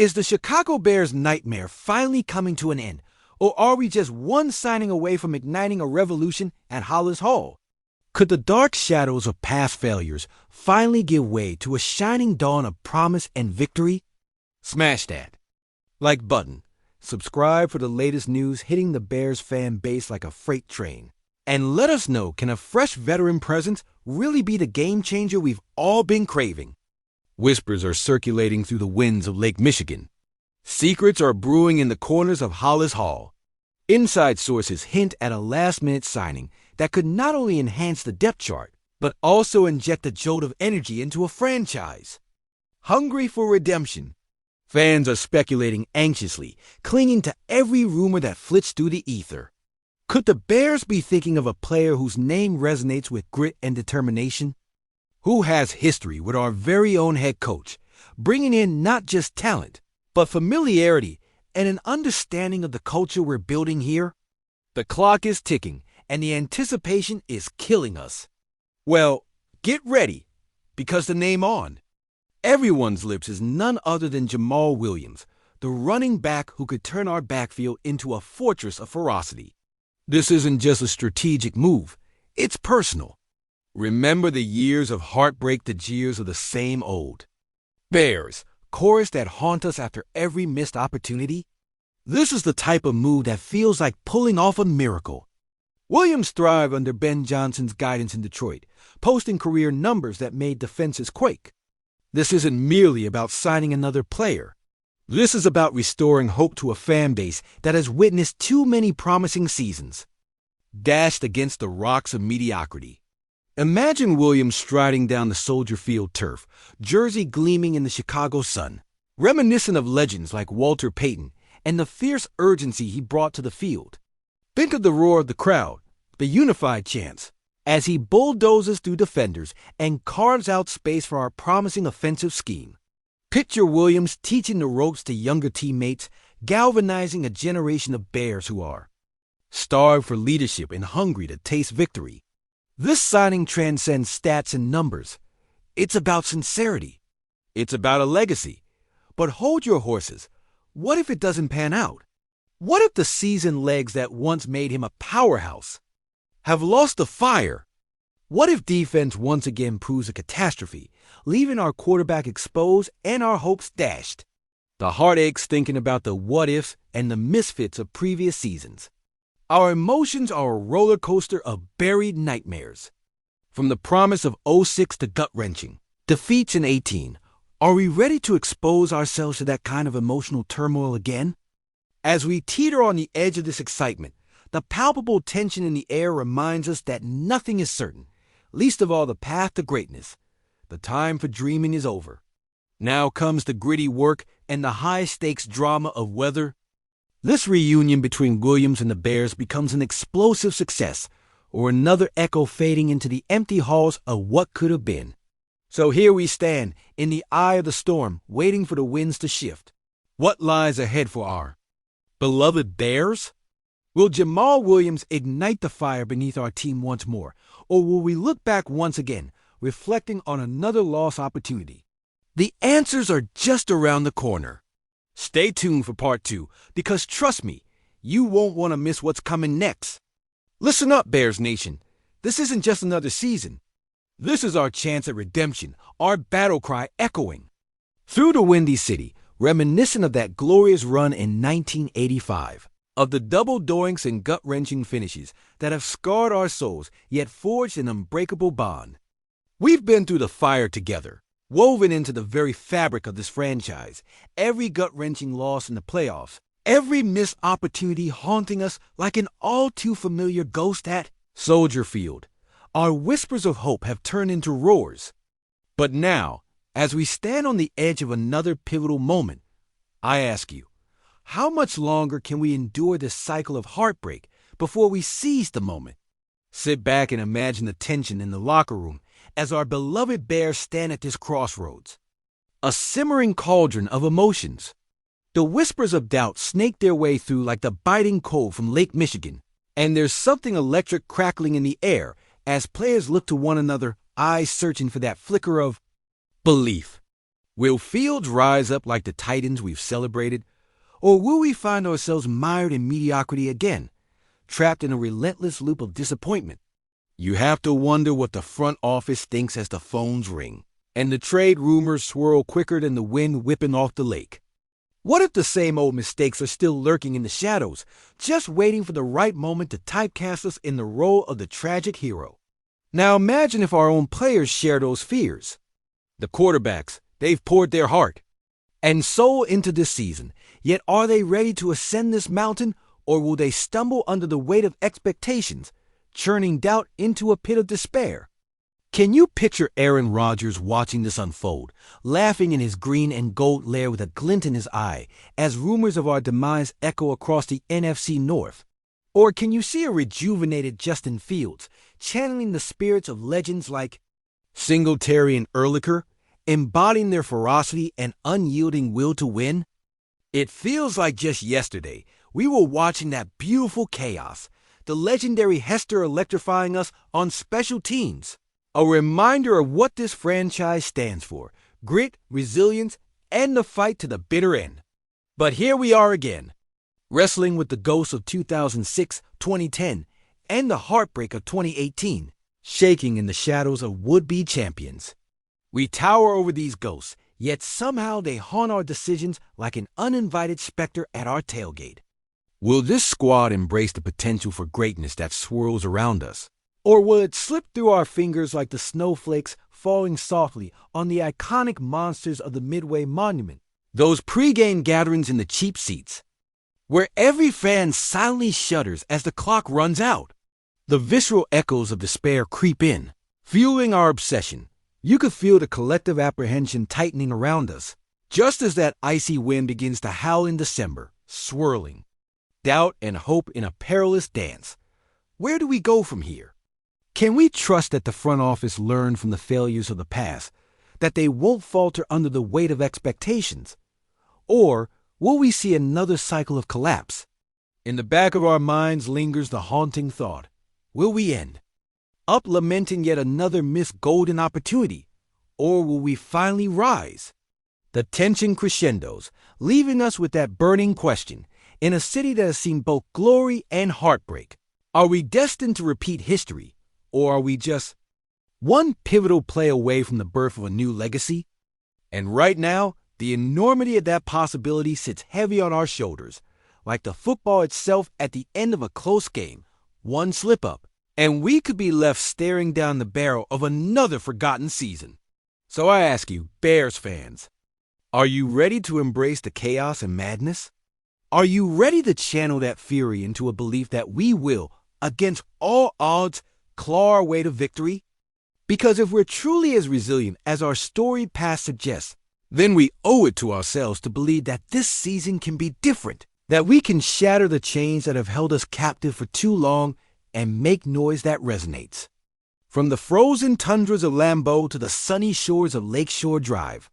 Is the Chicago Bears' nightmare finally coming to an end, or are we just one signing away from igniting a revolution at Hollis Hall? Could the dark shadows of past failures finally give way to a shining dawn of promise and victory? Smash that like button. Subscribe for the latest news hitting the Bears fan base like a freight train. And let us know, can a fresh veteran presence really be the game changer we've all been craving? Whispers are circulating through the winds of Lake Michigan. Secrets are brewing in the corners of Hollis Hall. Inside sources hint at a last-minute signing that could not only enhance the depth chart, but also inject a jolt of energy into a franchise. Hungry for redemption, fans are speculating anxiously, clinging to every rumor that flits through the ether. Could the Bears be thinking of a player whose name resonates with grit and determination? Who has history with our very own head coach, bringing in not just talent, but familiarity and an understanding of the culture we're building here? The clock is ticking, and the anticipation is killing us. Well, get ready, because the name on everyone's lips is none other than Jamal Williams, the running back who could turn our backfield into a fortress of ferocity. This isn't just a strategic move, it's personal. Remember the years of heartbreak, the jeers of the same old Bears chorus that haunt us after every missed opportunity? This is the type of move that feels like pulling off a miracle. Williams thrived under Ben Johnson's guidance in Detroit, posting career numbers that made defenses quake. This isn't merely about signing another player. This is about restoring hope to a fan base that has witnessed too many promising seasons, dashed against the rocks of mediocrity. Imagine Williams striding down the Soldier Field turf, jersey gleaming in the Chicago sun, reminiscent of legends like Walter Payton and the fierce urgency he brought to the field. Think of the roar of the crowd, the unified chants, as he bulldozes through defenders and carves out space for our promising offensive scheme. Picture Williams teaching the ropes to younger teammates, galvanizing a generation of Bears who are starved for leadership and hungry to taste victory. This signing transcends stats and numbers. It's about sincerity. It's about a legacy. But hold your horses. What if it doesn't pan out? What if the seasoned legs that once made him a powerhouse have lost the fire? What if defense once again proves a catastrophe, leaving our quarterback exposed and our hopes dashed? The heart aches thinking about the what-ifs and the misfits of previous seasons. Our emotions are a roller coaster of buried nightmares. From the promise of '06 to gut-wrenching defeats in 18, are we ready to expose ourselves to that kind of emotional turmoil again? As we teeter on the edge of this excitement, the palpable tension in the air reminds us that nothing is certain, least of all the path to greatness. The time for dreaming is over. Now comes the gritty work and the high-stakes drama of whether this reunion between Williams and the Bears becomes an explosive success or another echo fading into the empty halls of what could have been. So here we stand, in the eye of the storm, waiting for the winds to shift. What lies ahead for our beloved Bears? Will Jamal Williams ignite the fire beneath our team once more, or will we look back once again, reflecting on another lost opportunity? The answers are just around the corner. Stay tuned for part 2, because trust me, you won't want to miss what's coming next. Listen up, Bears Nation. This isn't just another season. This is our chance at redemption, our battle cry echoing through the Windy City, reminiscent of that glorious run in 1985, of the double doinks and gut-wrenching finishes that have scarred our souls yet forged an unbreakable bond. We've been through the fire together, woven into the very fabric of this franchise, every gut-wrenching loss in the playoffs, every missed opportunity haunting us like an all-too-familiar ghost at Soldier Field. Our whispers of hope have turned into roars. But now, as we stand on the edge of another pivotal moment, I ask you, how much longer can we endure this cycle of heartbreak before we seize the moment? Sit back and imagine the tension in the locker room as our beloved Bears stand at this crossroads. A simmering cauldron of emotions. The whispers of doubt snake their way through like the biting cold from Lake Michigan, and there's something electric crackling in the air as players look to one another, eyes searching for that flicker of belief. Will fields rise up like the titans we've celebrated? Or will we find ourselves mired in mediocrity again, trapped in a relentless loop of disappointment? You have to wonder what the front office thinks as the phones ring, and the trade rumors swirl quicker than the wind whipping off the lake. What if the same old mistakes are still lurking in the shadows, just waiting for the right moment to typecast us in the role of the tragic hero? Now imagine if our own players share those fears. The quarterbacks, they've poured their heart and soul into this season, yet are they ready to ascend this mountain, or will they stumble under the weight of expectations, churning doubt into a pit of despair? Can you picture Aaron Rodgers watching this unfold, laughing in his green and gold lair with a glint in his eye as rumors of our demise echo across the NFC North? Or can you see a rejuvenated Justin Fields channeling the spirits of legends like Singletary and Ehrlicher, embodying their ferocity and unyielding will to win? It feels like just yesterday we were watching that beautiful chaos, the legendary Hester electrifying us on special teams. A reminder of what this franchise stands for: grit, resilience, and the fight to the bitter end. But here we are again, wrestling with the ghosts of 2006, 2010, and the heartbreak of 2018, shaking in the shadows of would-be champions. We tower over these ghosts, yet somehow they haunt our decisions like an uninvited specter at our tailgate. Will this squad embrace the potential for greatness that swirls around us? Or will it slip through our fingers like the snowflakes falling softly on the iconic monsters of the Midway Monument? Those pre-game gatherings in the cheap seats, where every fan silently shudders as the clock runs out. The visceral echoes of despair creep in, fueling our obsession. You could feel the collective apprehension tightening around us, just as that icy wind begins to howl in December, swirling. Doubt and hope in a perilous dance. Where do we go from here? Can we trust that the front office learned from the failures of the past, that they won't falter under the weight of expectations? Or will we see another cycle of collapse? In the back of our minds lingers the haunting thought: will we end up lamenting yet another missed golden opportunity? Or will we finally rise? The tension crescendos, leaving us with that burning question. In a city that has seen both glory and heartbreak, are we destined to repeat history? Or are we just one pivotal play away from the birth of a new legacy? And right now, the enormity of that possibility sits heavy on our shoulders, like the football itself at the end of a close game. One slip-up, and we could be left staring down the barrel of another forgotten season. So I ask you, Bears fans, are you ready to embrace the chaos and madness? Are you ready to channel that fury into a belief that we will, against all odds, claw our way to victory? Because if we're truly as resilient as our storied past suggests, then we owe it to ourselves to believe that this season can be different, that we can shatter the chains that have held us captive for too long and make noise that resonates. From the frozen tundras of Lambeau to the sunny shores of Lakeshore Drive,